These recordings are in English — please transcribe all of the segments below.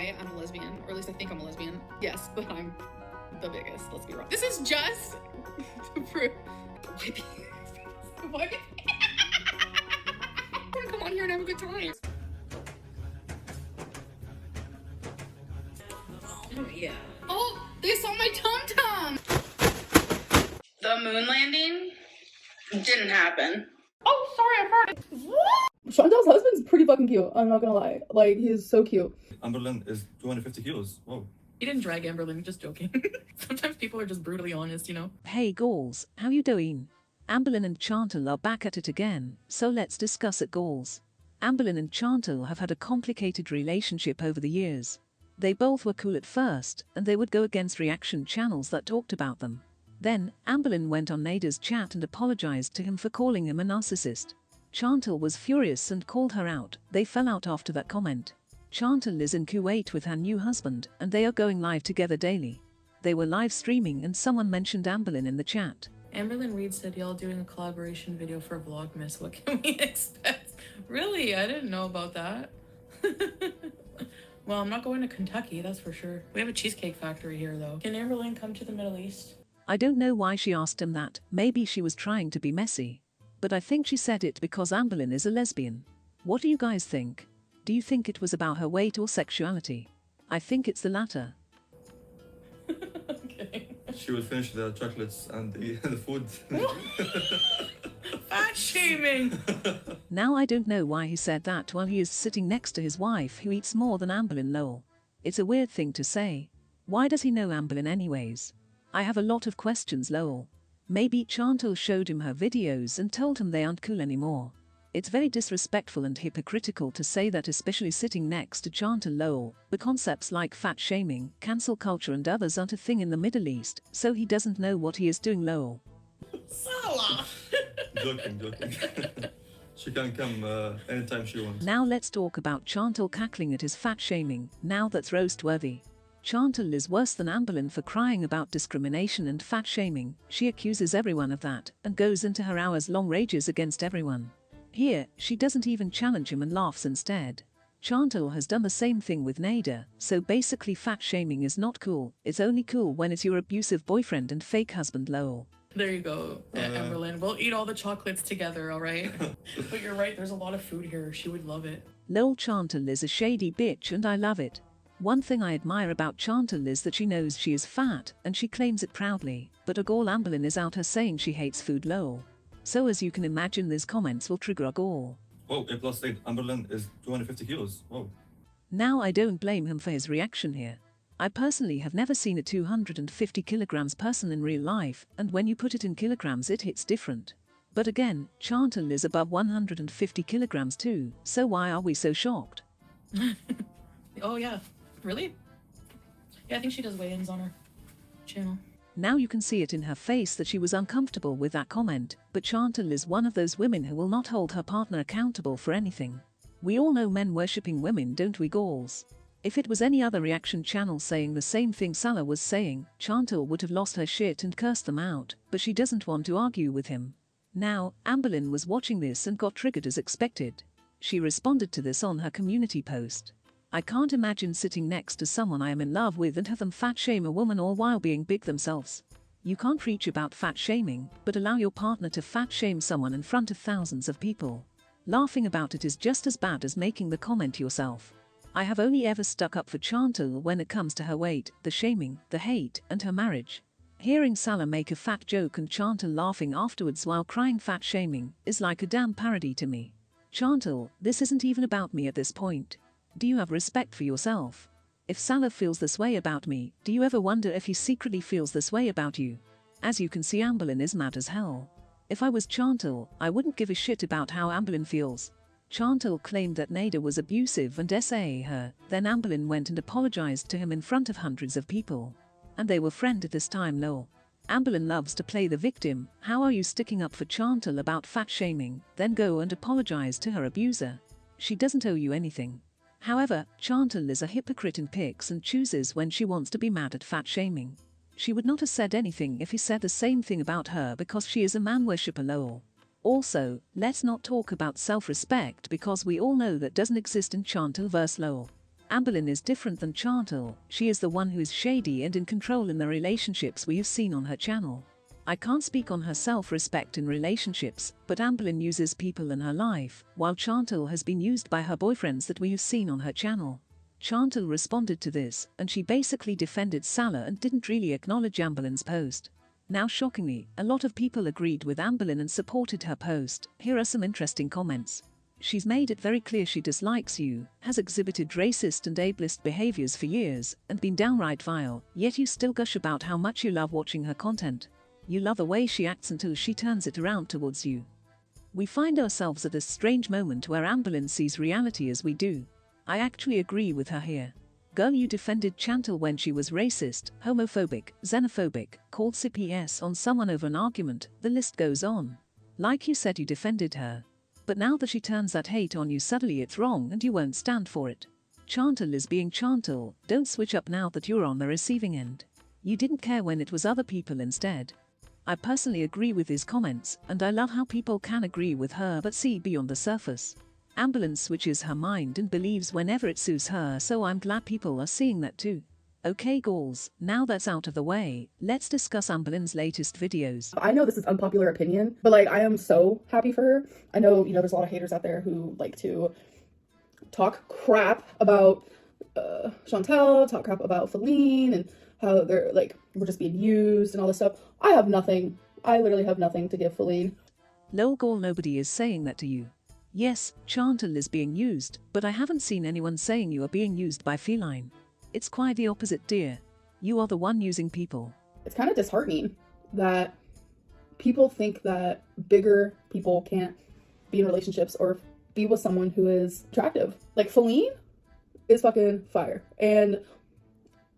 why I'm a lesbian, or at least I think I'm a lesbian. Yes, but I'm the biggest, let's be wrong. This is just to prove. Why? Come on here and have a good time. Oh yeah. Oh, they saw my tum-tum! The moon landing didn't happen. Oh, sorry, I farted. What? Chantal's husband's pretty fucking cute, I'm not gonna lie. Like, he is so cute. Amberlynn is 250 kilos. Whoa. He didn't drag Amberlynn, just joking. Sometimes people are just brutally honest, you know? Hey Gauls, how you doing? Amberlynn and Chantal are back at it again, so let's discuss it, Gauls. Amberlynn and Chantal have had a complicated relationship over the years. They both were cool at first, and they would go against reaction channels that talked about them. Then, Amberlynn went on Nada's chat and apologized to him for calling him a narcissist. Chantal was furious and called her out. They fell out after that comment. Chantal is in Kuwait with her new husband, and they are going live together daily. They were live streaming and someone mentioned Amberlynn in the chat. Amberlynn Reed said y'all doing a collaboration video for Vlogmas. What can we expect? Really? I didn't know about that. Well, I'm not going to Kentucky, that's for sure. We have a cheesecake factory here, though. Can Amberlynn come to the Middle East? I don't know why she asked him that. Maybe she was trying to be messy. But I think she said it because Amberlynn is a lesbian. What do you guys think? Do you think it was about her weight or sexuality? I think it's the latter. Okay. She will finish the chocolates and the food. Fat shaming! Now I don't know why he said that while he is sitting next to his wife who eats more than Amberlynn, lol. It's a weird thing to say. Why does he know Amberlynn anyways? I have a lot of questions, lol. Maybe Chantal showed him her videos and told him they aren't cool anymore. It's very disrespectful and hypocritical to say that, especially sitting next to Chantal, lol. But concepts like fat shaming, cancel culture and others aren't a thing in the Middle East, so he doesn't know what he is doing, lol. Salah! Joking. She can come anytime she wants. Now let's talk about Chantal cackling at his fat shaming. Now that's roast-worthy. Chantal is worse than Amberlynn for crying about discrimination and fat shaming. She accuses everyone of that and goes into her hours-long rages against everyone. Here, she doesn't even challenge him and laughs instead. Chantal has done the same thing with Nada, so basically fat shaming is not cool. It's only cool when it's your abusive boyfriend and fake husband, lol. There you go, Amberlynn. We'll eat all the chocolates together, alright? But you're right, there's a lot of food here. She would love it. Lol, Chantal is a shady bitch and I love it. One thing I admire about Chantal is that she knows she is fat and she claims it proudly, but a Gaul Amberlynn is out here saying she hates food, lol. So as you can imagine, these comments will trigger a Gaul. Whoa, A+8. Amberlynn is 250 kilos. Whoa. Now I don't blame him for his reaction here. I personally have never seen a 250 kilograms person in real life, and when you put it in kilograms it hits different. But again, Chantal is above 150 kilograms too, so why are we so shocked? Oh yeah, really? Yeah, I think she does weigh-ins on her channel. Now you can see it in her face that she was uncomfortable with that comment, but Chantal is one of those women who will not hold her partner accountable for anything. We all know men worshipping women, don't we, Gauls? If it was any other reaction channel saying the same thing Salah was saying, Chantal would have lost her shit and cursed them out, but she doesn't want to argue with him. Now, Amberlynn was watching this and got triggered as expected. She responded to this on her community post. I can't imagine sitting next to someone I am in love with and have them fat shame a woman all while being big themselves. You can't preach about fat shaming, but allow your partner to fat shame someone in front of thousands of people. Laughing about it is just as bad as making the comment yourself. I have only ever stuck up for Chantal when it comes to her weight, the shaming, the hate, and her marriage. Hearing Salah make a fat joke and Chantal laughing afterwards while crying fat shaming is like a damn parody to me. Chantal, this isn't even about me at this point. Do you have respect for yourself? If Salah feels this way about me, do you ever wonder if he secretly feels this way about you? As you can see, Amberlynn is mad as hell. If I was Chantal, I wouldn't give a shit about how Amberlynn feels. Chantal claimed that Nada was abusive and SA her, then Amberlynn went and apologized to him in front of hundreds of people. And they were friends at this time, lol. Amberlynn loves to play the victim. How are you sticking up for Chantal about fat shaming, then go and apologize to her abuser? She doesn't owe you anything. However, Chantal is a hypocrite in pics and chooses when she wants to be mad at fat shaming. She would not have said anything if he said the same thing about her because she is a man worshipper, lol. Also, let's not talk about self-respect because we all know that doesn't exist in Chantalverse, lol. Amberlynn is different than Chantal. She is the one who is shady and in control in the relationships we have seen on her channel. I can't speak on her self-respect in relationships, but Amberlynn uses people in her life, while Chantal has been used by her boyfriends that we have seen on her channel. Chantal responded to this, and she basically defended Salah and didn't really acknowledge Amberlynn's post. Now shockingly, a lot of people agreed with Amberlynn and supported her post. Here are some interesting comments. She's made it very clear she dislikes you, has exhibited racist and ableist behaviors for years, and been downright vile, yet you still gush about how much you love watching her content. You love the way she acts until she turns it around towards you. We find ourselves at a strange moment where Amberlynn sees reality as we do. I actually agree with her here. Girl, you defended Chantal when she was racist, homophobic, xenophobic, called CPS on someone over an argument, the list goes on. Like you said, you defended her. But now that she turns that hate on you, suddenly it's wrong and you won't stand for it. Chantal is being Chantal, don't switch up now that you're on the receiving end. You didn't care when it was other people instead. I personally agree with his comments, and I love how people can agree with her but see beyond the surface. Amberlynn switches her mind and believes whenever it suits her, so I'm glad people are seeing that too. Okay girls, now that's out of the way, let's discuss Amberlynn's latest videos. I know this is unpopular opinion, but like I am so happy for her. I know, there's a lot of haters out there who like to talk crap about Chantal, talk crap about Feline, and how they're like, we're just being used and all this stuff. I literally have nothing to give Feline. Lol girl, nobody is saying that to you. Yes, Chantal is being used, but I haven't seen anyone saying you are being used by Feline. It's quite the opposite, dear. You are the one using people. It's kind of disheartening that people think that bigger people can't be in relationships or be with someone who is attractive. Like Feline is fucking fire. And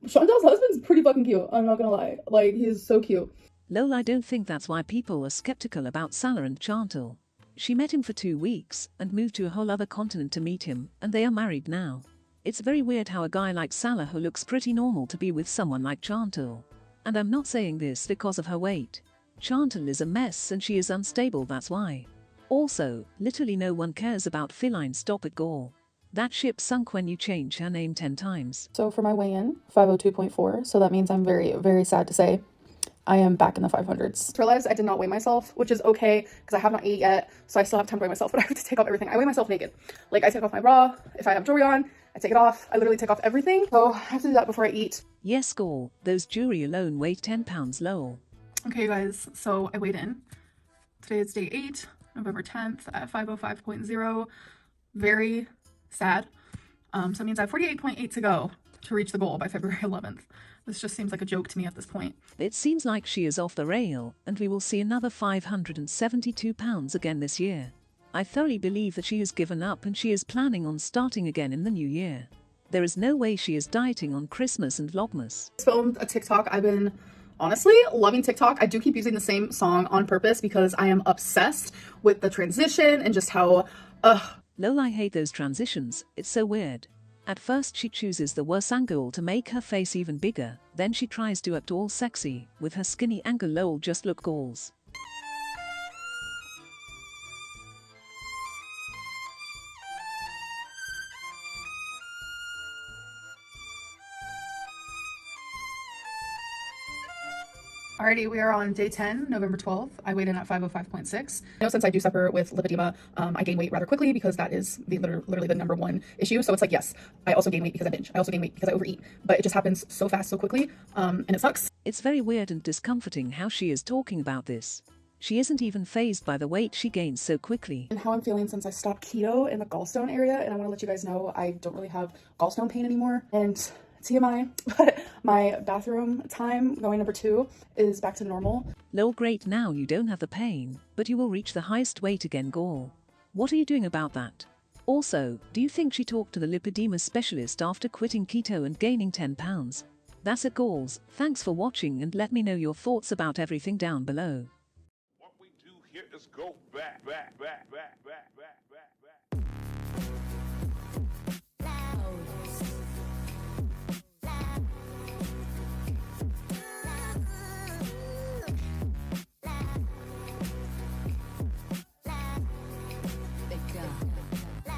Chantal's husband's pretty fucking cute, I'm not gonna lie. Like, he's so cute. Lol, I don't think that's why people are skeptical about Salah and Chantal. She met him for 2 weeks and moved to a whole other continent to meet him, and they are married now. It's very weird how a guy like Salah, who looks pretty normal, to be with someone like Chantal. And I'm not saying this because of her weight. Chantal is a mess and she is unstable, that's why. Also, literally no one cares about Feline, stop it girl. That ship sunk when you change her name 10 times. So for my weigh-in, 502.4, so that means I'm very, very sad to say I am back in the 500s. Realized I did not weigh myself, which is okay because I have not ate yet, so I still have time to weigh myself, but I have to take off everything. I weigh myself naked. Like, I take off my bra, if I have jewelry on, I take it off. I literally take off everything, so I have to do that before I eat. Yes girl, those jewelry alone weigh 10 pounds lol. Okay guys, so I weighed in. Today is day 8, November 10th at 505.0. Very sad. So it means I have 48.8 to go to reach the goal by February 11th. This just seems like a joke to me at this point. It seems like she is off the rail, and we will see another 572 pounds again this year. I thoroughly believe that she has given up and she is planning on starting again in the new year. There is no way she is dieting on Christmas and Vlogmas. I filmed a TikTok. I've been honestly loving TikTok. I do keep using the same song on purpose because I am obsessed with the transition and just how Lol, I hate those transitions, it's so weird. At first she chooses the worst angle to make her face even bigger, then she tries to act all sexy with her skinny angle. Lol, just look goals. Alrighty, we are on day 10, November 12th. I weighed in at 505.6. I know since I do suffer with lipedema, I gain weight rather quickly because that is literally the number one issue. So it's like, yes, I also gain weight because I binge. I also gain weight because I overeat. But it just happens so fast, so quickly, and it sucks. It's very weird and discomforting how she is talking about this. She isn't even fazed by the weight she gains so quickly. And how I'm feeling since I stopped keto in the gallstone area, and I want to let you guys know I don't really have gallstone pain anymore. And TMI, but my bathroom time, going number 2, is back to normal. Lol, great, now you don't have the pain, but you will reach the highest weight again, girl. What are you doing about that? Also, do you think she talked to the lipedema specialist after quitting keto and gaining 10 pounds? That's it, girls. Thanks for watching and let me know your thoughts about everything down below. What we do here is go back.